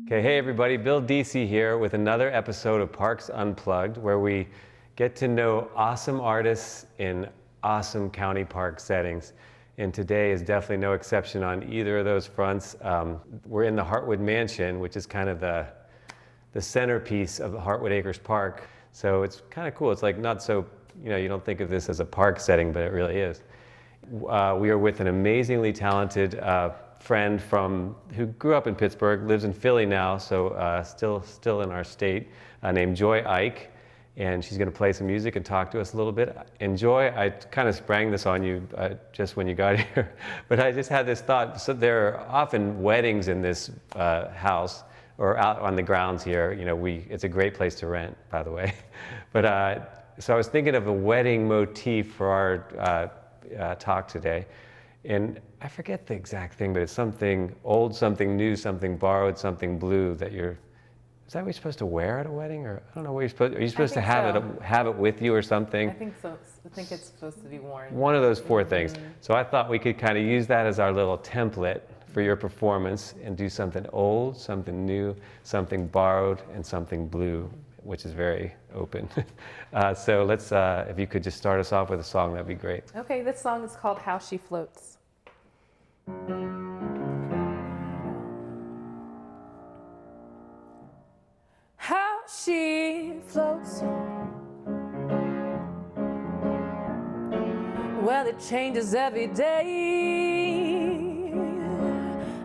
Okay, hey everybody, Bill DC here with another episode of Parks Unplugged, where we get to know awesome artists in awesome county park settings. And today is definitely no exception on either of those fronts. We're in the Hartwood Mansion, which is kind of the centerpiece of the Hartwood Acres Park. So it's kind of cool. It's like not so, you don't think of this as a park setting, but it really is. We are with an amazingly talented friend who grew up in Pittsburgh, lives in Philly now, so still in our state, named Joy Ike, and she's going to play some music and talk to us a little bit. And Joy, I kind of sprang this on you just when you got here, but I just had this thought. So there are often weddings in this house or out on the grounds here. It's a great place to rent, by the way. But so I was thinking of a wedding motif for our talk today. And I forget the exact thing, but it's something old, something new, something borrowed, something blue that is that what you're supposed to wear at a wedding? Or I don't know what are you supposed to have it with you or something? I think so. I think it's supposed to be worn. One of those four things. So I thought we could kind of use that as our little template for your performance and do something old, something new, something borrowed, and something blue, which is very open. So let's, if you could just start us off with a song, that'd be great. Okay, this song is called How She Floats. How she floats. Well, it changes every day.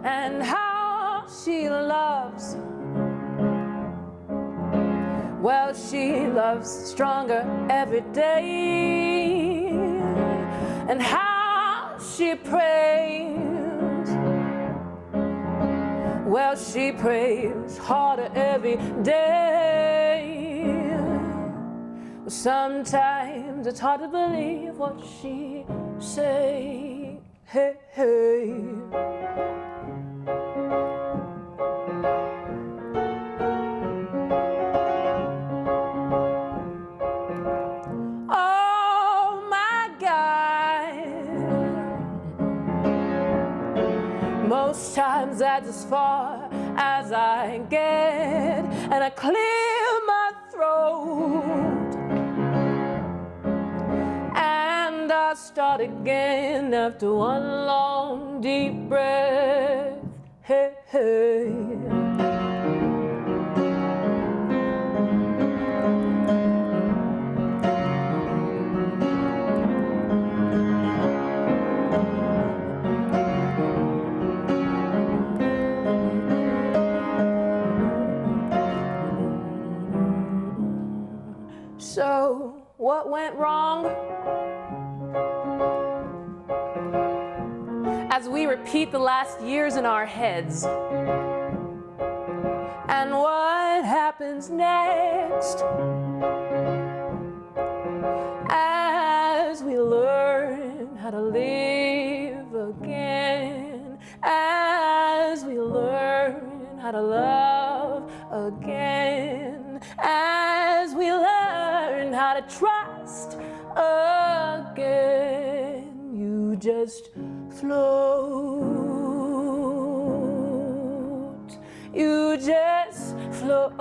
And how she loves. Well, she loves stronger every day. And how she prays. Well, she prays harder every day. Well, sometimes it's hard to believe what she say. Hey, hey. Most times that's as far as I get, and I clear my throat, and I start again after one long deep breath. Hey, hey. So, what went wrong? As we repeat the last years in our heads. And what happens next? As we learn how to live again. As we learn how to love again. As we learn how to trust again, you just float. You just float.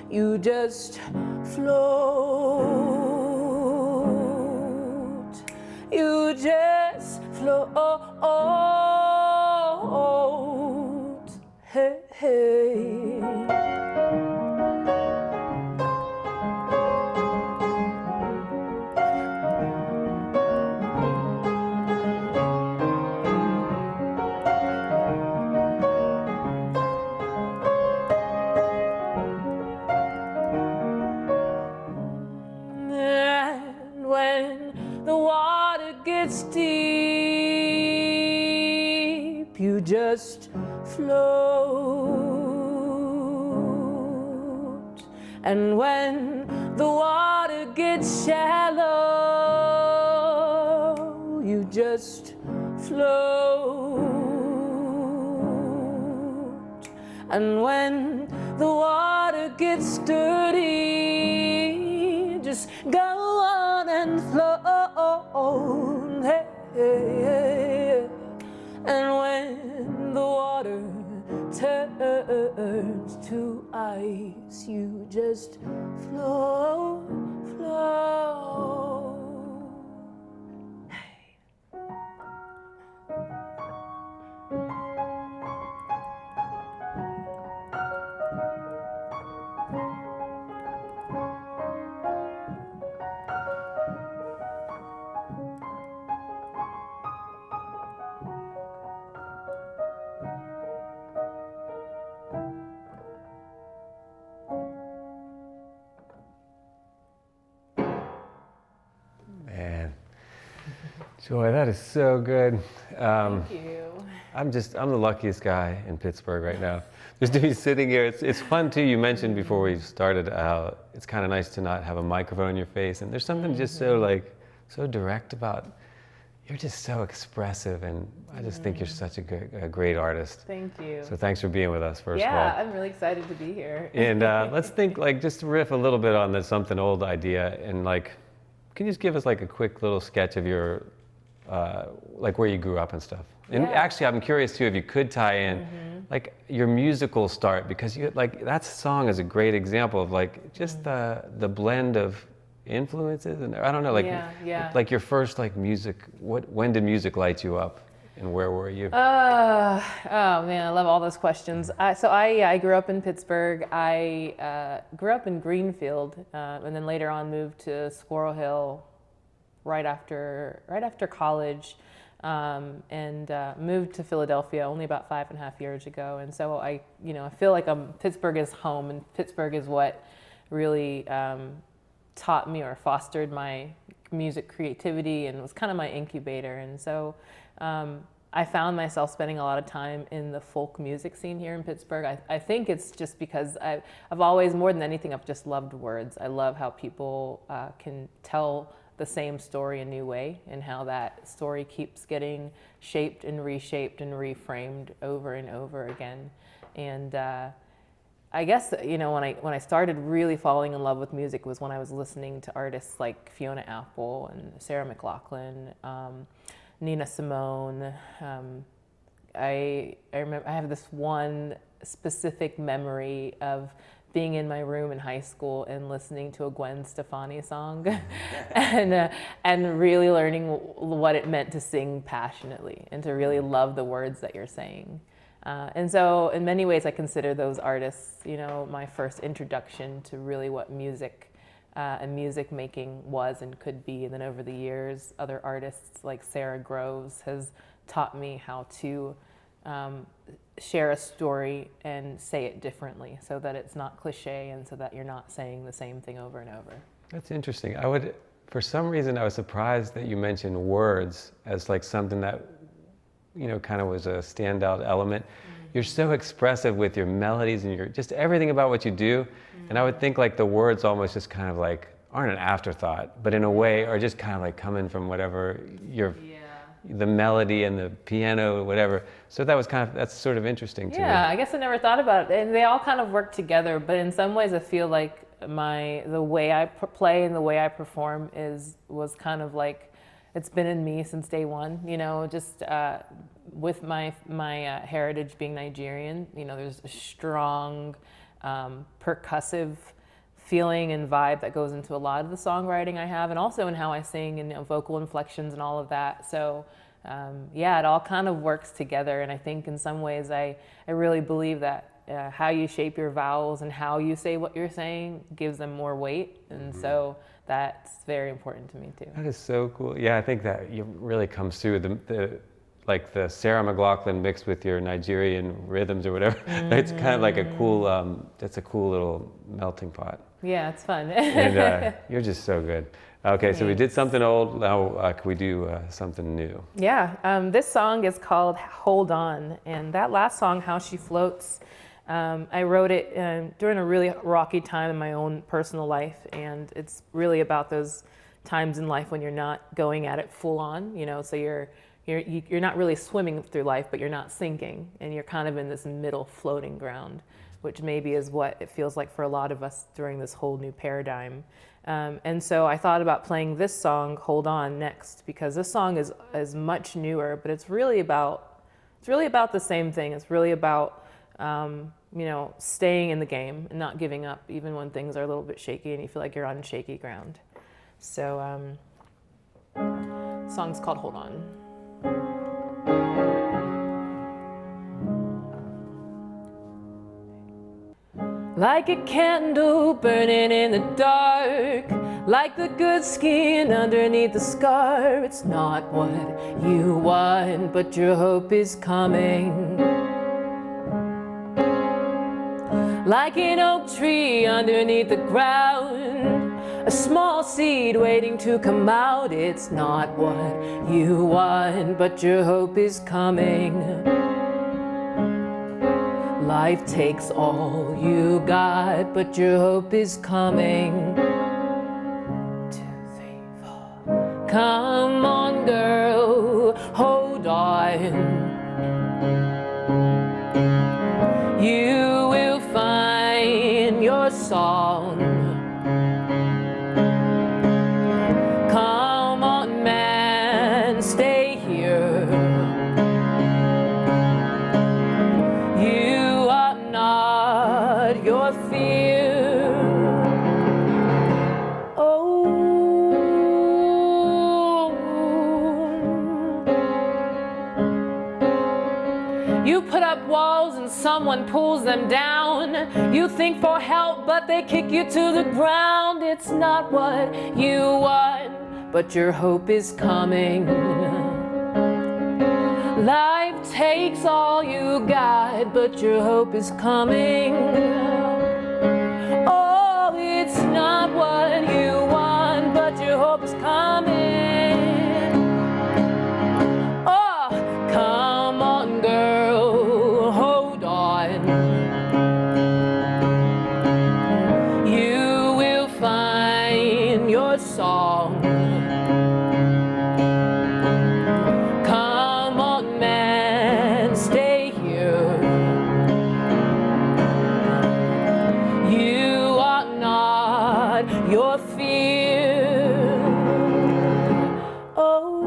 You just float. You just float. Hey, hey. And when the water gets deep, you just float. And when the water gets shallow, you just float. And when the water gets sturdy, just go on and float. Hey, hey, hey. And when Joy, that is so good. Thank you. I'm the luckiest guy in Pittsburgh right now. Just to be sitting here, it's fun too. You mentioned before we started how it's kind of nice to not have a microphone in your face, and there's something just so direct about. You're just so expressive, and I just think you're such a great artist. Thank you. So thanks for being with us, first of all. Yeah, I'm really excited to be here. And let's think, just to riff a little bit on the something old idea, and can you just give us a quick little sketch of your, where you grew up and stuff? And actually, I'm curious too if you could tie in, your musical start, because you that song is a great example of just the blend of influences, and I don't know, your first music. When did music light you up, and where were you? Oh man, I love all those questions. I grew up in Pittsburgh. I grew up in Greenfield, and then later on moved to Squirrel Hill, right after college, and moved to Philadelphia only about 5.5 years ago. And so I feel like Pittsburgh is home, and Pittsburgh is what really taught me or fostered my music creativity and was kind of my incubator. And so I found myself spending a lot of time in the folk music scene here in Pittsburgh. I think it's just because I've always, more than anything, I've just loved words. I love how people can tell the same story a new way, and how that story keeps getting shaped and reshaped and reframed over and over again. And I guess when I started really falling in love with music was when I was listening to artists like Fiona Apple and Sarah McLachlan, Nina Simone. I remember I have this one specific memory of being in my room in high school and listening to a Gwen Stefani song, and really learning what it meant to sing passionately and to really love the words that you're saying. And so in many ways I consider those artists, my first introduction to really what music and music making was and could be. And then over the years, other artists like Sarah Groves has taught me how to share a story and say it differently, so that it's not cliche and so that you're not saying the same thing over and over. That's interesting. For some reason, I was surprised that you mentioned words as something that, kind of was a standout element. Mm-hmm. You're so expressive with your melodies and your just everything about what you do. Mm-hmm. And I would think the words almost just kind of aren't an afterthought, but in a way are just kind of coming from whatever the melody and the piano, whatever. So that's sort of interesting to me. Yeah, I guess I never thought about it. And they all kind of work together, but in some ways I feel like the way I play and the way I perform was kind of it's been in me since day one, just with my heritage being Nigerian, there's a strong percussive feeling and vibe that goes into a lot of the songwriting I have, and also in how I sing and vocal inflections and all of that. So it all kind of works together. And I think in some ways I really believe that how you shape your vowels and how you say what you're saying gives them more weight. And so that's very important to me too. That is so cool. Yeah, I think that really comes through the Sarah McLachlan mixed with your Nigerian rhythms or whatever. Mm-hmm. It's kind of a cool, that's a cool little melting pot. Yeah, it's fun. And you're just so good. Okay, so we did something old. Now can we do something new? Yeah, this song is called Hold On. And that last song, How She Floats, I wrote it during a really rocky time in my own personal life. And it's really about those times in life when you're not going at it full on, so you're not really swimming through life, but you're not sinking. And you're kind of in this middle floating ground, which maybe is what it feels like for a lot of us during this whole new paradigm. And so I thought about playing this song, Hold On, next, because this song is much newer, but it's really about the same thing. It's really about, staying in the game and not giving up, even when things are a little bit shaky and you feel like you're on shaky ground. So the song's called Hold On. Like a candle burning in the dark, like the good skin underneath the scar. It's not what you want, but your hope is coming. Like an oak tree underneath the ground, a small seed waiting to come out. It's not what you want, but your hope is coming. Life takes all you got, but your hope is coming. 2, 3, 4. Come on, girl, hold on. You will find your song. Come on, man, stay here. You are not your fear. Oh, you put up walls and someone pulls them down. You think for help, but they kick you to the ground. It's not what you want, but your hope is coming. Life takes all you got, but your hope is coming. Oh, it's not what you want, but your hope is coming. Oh, come on, girl, hold on. You will find your song. Your fear. Oh.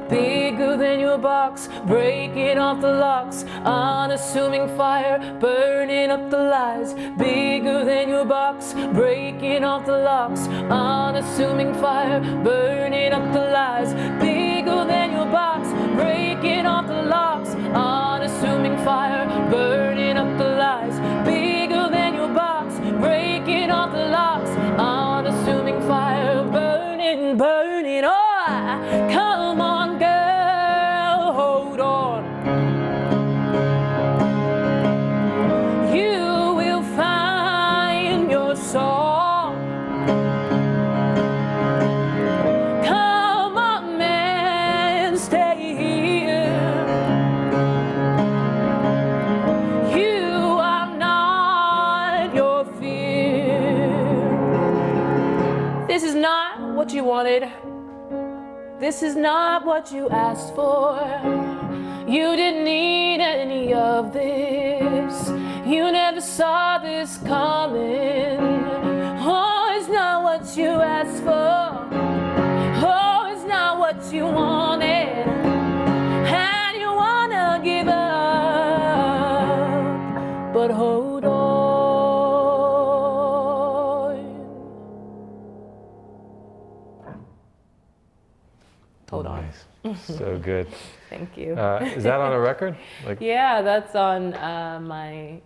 Bigger than your box, breaking off the locks, unassuming fire, burning up the lies. Bigger than your box, breaking off the locks, unassuming fire, burning up the lies. Bigger than your box, breaking off the locks, unassuming fire, burning up the lies. Bigger than your box, breaking off the locks, unassuming fire, burning, burning. Oh, come on, girl, hold on. You will find your song. Come on, man, stay here. You are not your fear. This is not what you wanted. This is not what you asked for. You didn't need any of this. You never saw this coming. Oh, it's not what you asked for. Oh, it's not what you wanted. And you wanna give up, but hold on. Hold on. Nice. So good. Thank you. Is that on a record? Yeah, that's on my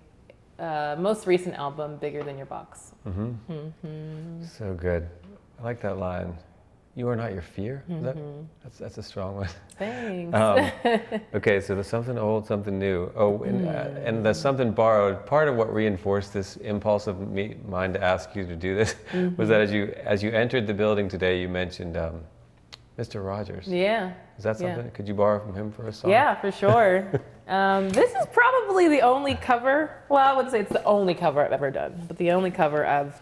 most recent album, Bigger Than Your Box. So good. I like that line. You are not your fear. That's a strong one. Thanks. Okay, so there's something old, something new. Oh, and the something borrowed. Part of what reinforced this impulse of mine to ask you to do this was that as you entered the building today, you mentioned Mr. Rogers. Yeah. Is that something? Yeah. Could you borrow from him for a song? Yeah, for sure. This is probably the only cover. Well, I wouldn't say it's the only cover I've ever done, but the only cover I've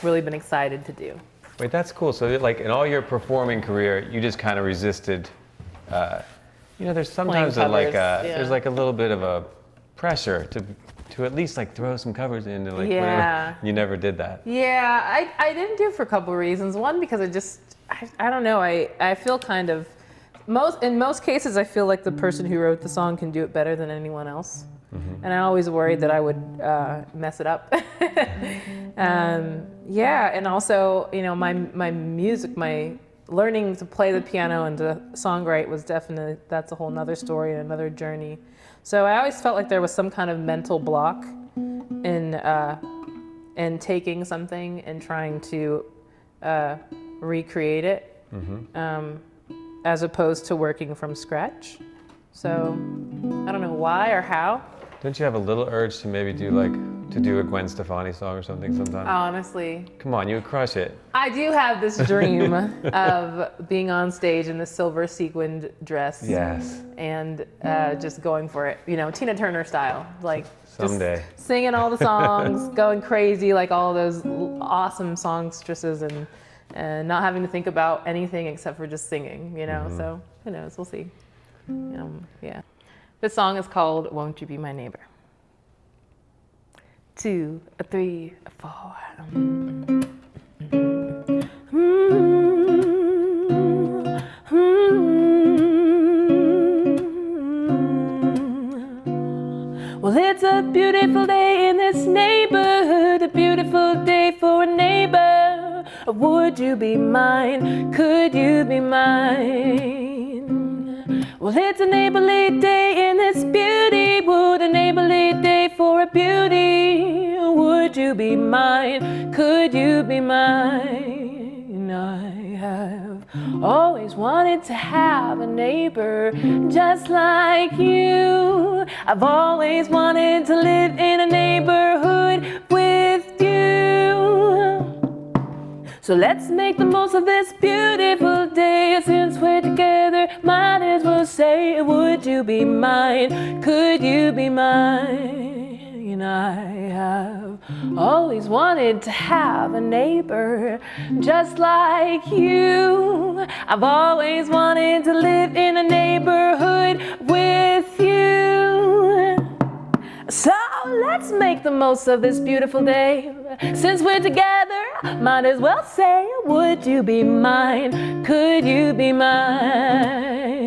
really been excited to do. Wait, that's cool. So, like in all your performing career, you just kind of resisted. There's sometimes there's like a little bit of a pressure to at least like throw some covers in. And, like, whatever. You never did that. Yeah, I didn't do it for a couple of reasons. One, because I don't know. I feel kind of in most cases I feel like the person who wrote the song can do it better than anyone else. And I always worried that I would mess it up. And also, my music, my learning to play the piano and to songwrite was definitely, that's a whole nother story and another journey. So I always felt like there was some kind of mental block in taking something and trying to recreate it, as opposed to working from scratch. So I don't know why or how. Don't you have a little urge to maybe do a Gwen Stefani song or something sometime? Honestly, Come on, you would crush it. I do have this dream of being on stage in the silver sequined dress. Yes. And just going for it, Tina Turner style, like someday. Just singing all the songs, going crazy, like all those awesome songstresses, and not having to think about anything except for just singing, So who knows? We'll see. Yeah. This song is called "Won't You Be My Neighbor." 2, 3, 4. Well, it's a beautiful day in this neighborhood, a beautiful day for a neighbor. Would you be mine? Could you be mine? Well, it's a neighborly day in this beauty wood, a neighborly day for a beauty. Would you be mine? Could you be mine? I have always wanted to have a neighbor just like you. I've always wanted to live in a neighborhood with you. So let's make the most of this beautiful day. Since we're together, might as well say, would you be mine? Could you be mine? I have always wanted to have a neighbor just like you. I've always wanted to live in a neighborhood with you. So let's make the most of this beautiful day. Since we're together, might as well say, would you be mine? Could you be mine?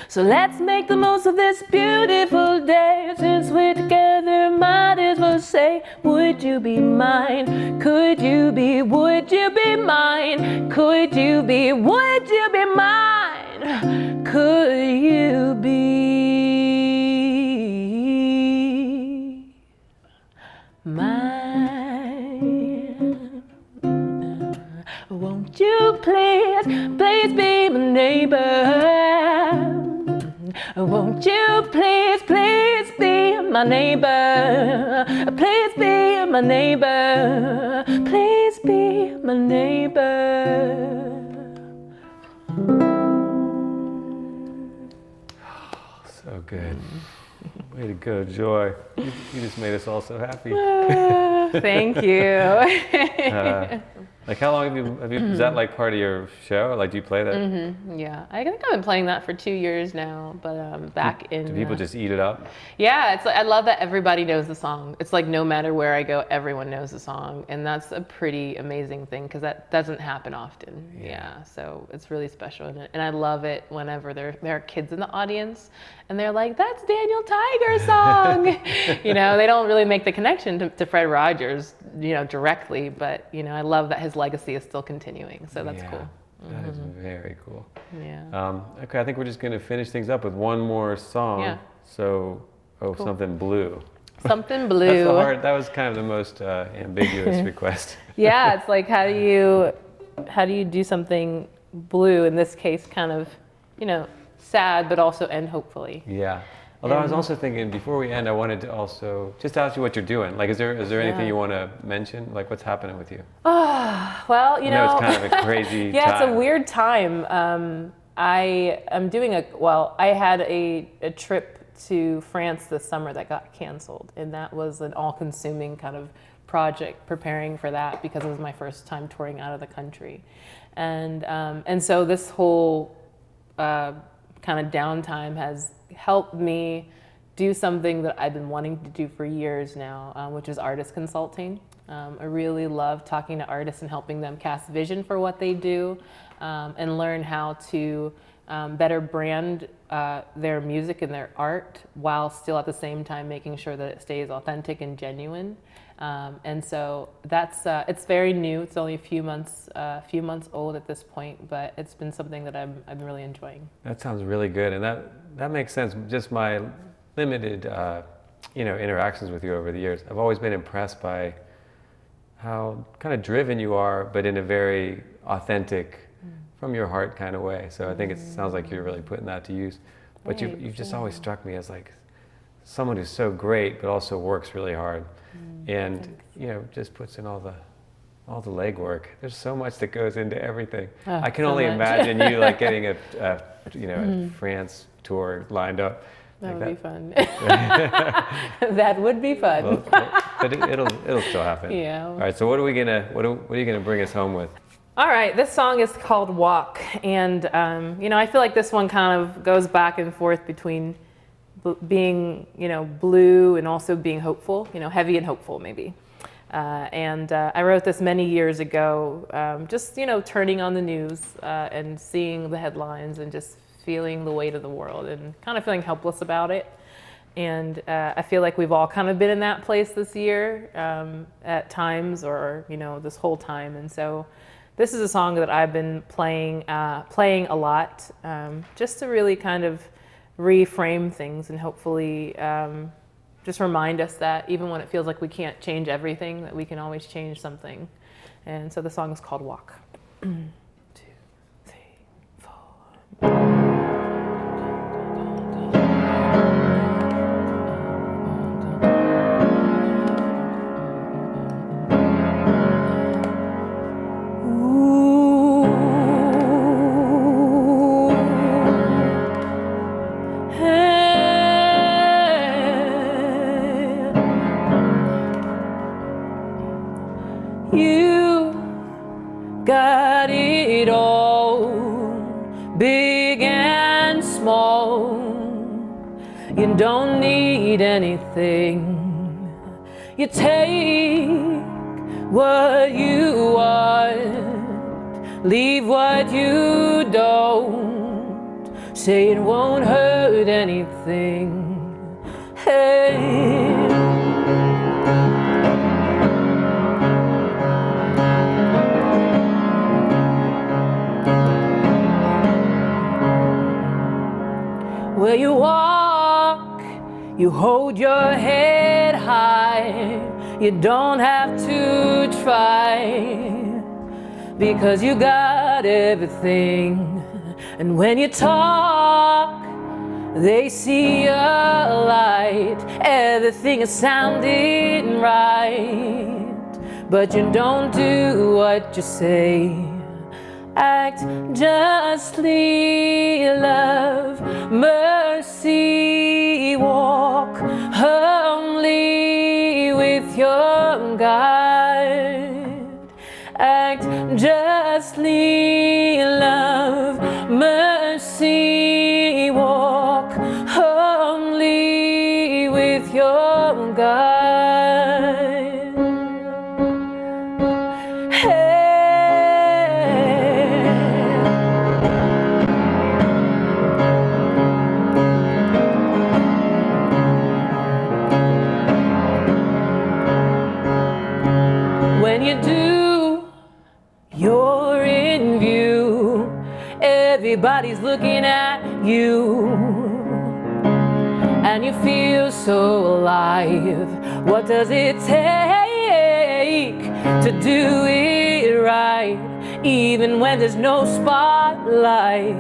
So let's make the most of this beautiful day. Since we're together, might as well say, would you be mine? Could you be? Would you be mine? Could you be? Would you be mine? Could you be mine? Won't you please, please be my neighbor? Won't you please, please be my neighbor? Please be my neighbor. Please be my neighbor. So good. Way to go, Joy. You just made us all so happy. Thank you. Like how long have you is that like part of your show? Like do you play that? Yeah, I think I've been playing that for 2 years now, but back in... Do people just eat it up? Yeah, it's like, I love that everybody knows the song. It's like no matter where I go, everyone knows the song, and that's a pretty amazing thing because that doesn't happen often. Yeah, so it's really special, and I love it whenever there are kids in the audience, and they're like, "That's Daniel Tiger's song." They don't really make the connection to Fred Rogers, directly, but I love that his legacy is still continuing, so that's cool. That is very cool. Yeah. Okay, I think we're just going to finish things up with one more song. Yeah. So, cool. Something blue. Something blue. That was kind of the most ambiguous request. Yeah, it's like how do you do something blue, in this case kind of, sad but also end hopefully. Yeah. Although I was also thinking, before we end, I wanted to also just ask you what you're doing. Like, is there anything you want to mention? Like, what's happening with you? Well, I know it's kind of a crazy yeah, time. it's a weird time. I am doing I had a trip to France this summer that got canceled, and that was an all-consuming kind of project preparing for that because it was my first time touring out of the country. And so this whole kind of downtime has helped me do something that I've been wanting to do for years now, which is artist consulting. I really love talking to artists and helping them cast vision for what they do, and learn how to better brand their music and their art while still at the same time making sure that it stays authentic and genuine. And so that's it's very new. It's only a few months old at this point, but it's been something that I've been really enjoying. That sounds really good, and that makes sense. Just my limited interactions with you over the years, I've always been impressed by how kind of driven you are, but in a very authentic, from your heart kind of way. So I think it sounds like you're really putting that to use. But you've just always struck me as like someone who's so great, but also works really hard, and just puts in all the legwork. There's so much that goes into everything. Oh, I can so only much. imagine you like getting a France tour lined up. That like would be fun. That would be fun. Well, but it'll still happen. Yeah. All right. So what are you gonna bring us home with? All right, this song is called Walk, and I feel like this one kind of goes back and forth between being, blue and also being hopeful, heavy and hopeful maybe. I wrote this many years ago, just, turning on the news and seeing the headlines and just feeling the weight of the world and kind of feeling helpless about it. And I feel like we've all kind of been in that place this year at times, or, this whole time. And so this is a song that I've been playing a lot, just to really kind of reframe things and hopefully just remind us that even when it feels like we can't change everything, that we can always change something. And so the song is called Walk. 1, 2, 3, 4. You got it all, big and small. You don't need anything. You take what you want, leave what you don't. Say it won't hurt anything. Hey. Where you walk, you hold your head high. You don't have to try, because you got everything. And when you talk, they see a light. Everything is sounding right, but you don't do what you say. Act justly, love mercy, walk humbly with your guide. Act justly, love mercy, walk humbly with your guide. When you do, you're in view. Everybody's looking at you, and you feel so alive. What does it take to do it right, even when there's no spotlight?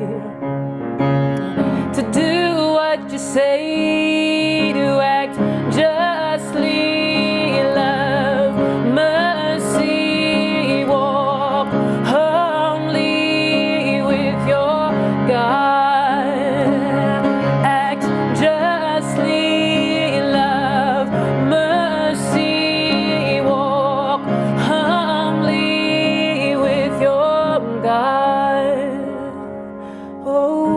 To do what you say, to act justly, love mercy, walk humbly with your God. Act justly, love mercy, walk humbly with your God. Oh.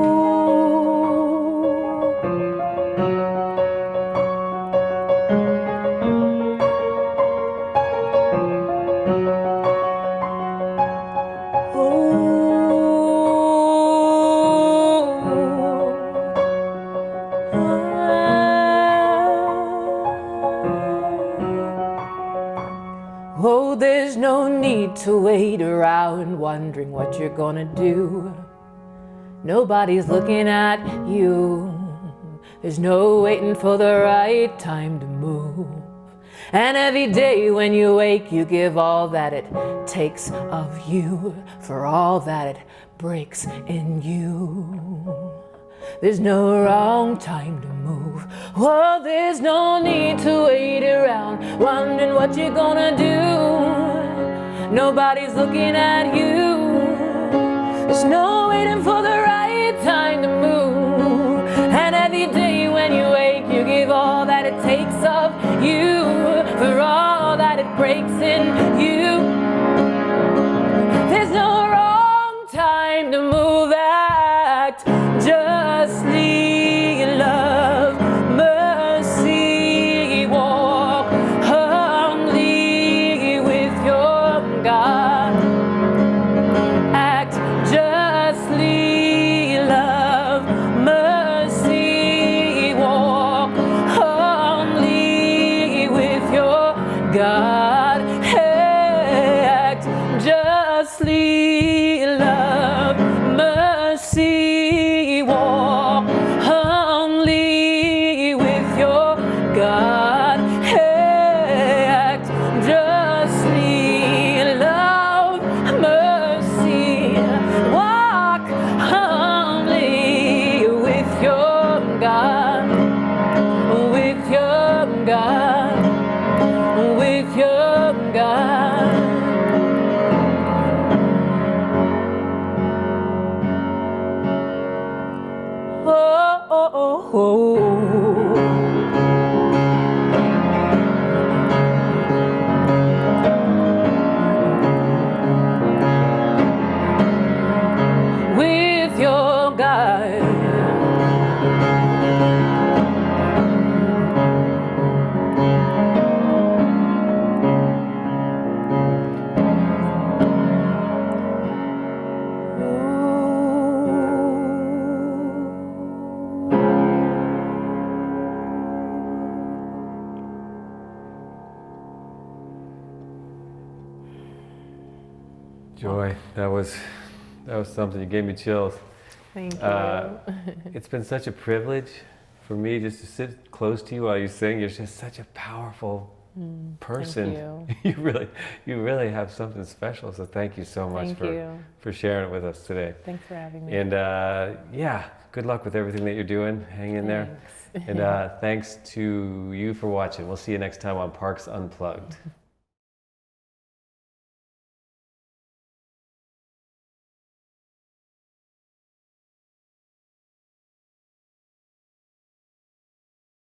Oh, there's no need to wait around wondering what you're gonna do. Nobody's looking at you. There's no waiting for the right time to move. And every day when you wake, you give all that it takes of you for all that it breaks in you. There's no wrong time to move. Oh, there's no need to wait around, wondering what you're gonna do. Nobody's looking at you. There's no waiting for the right time to move. And every day when you wake, you give all that it takes of you for all that it breaks in you. There's no wrong time to move. Act justly, love mercy, walk humbly with your God. Act justly, love mercy, walk humbly with your God. Act justly, love mercy, walk humbly with your God. Act justly, love mercy, walk humbly with your God, with your God, with your God. Oh, oh, oh, oh. With your God. Joy, that was something. You gave me chills. Thank you. It's been such a privilege for me just to sit close to you while you sing. You're just such a powerful person. Thank you. You really have something special. So thank you so much for sharing it with us today. Thanks for having me. And yeah, good luck with everything that you're doing. Hang in there. Thanks. And thanks to you for watching. We'll see you next time on Parks Unplugged.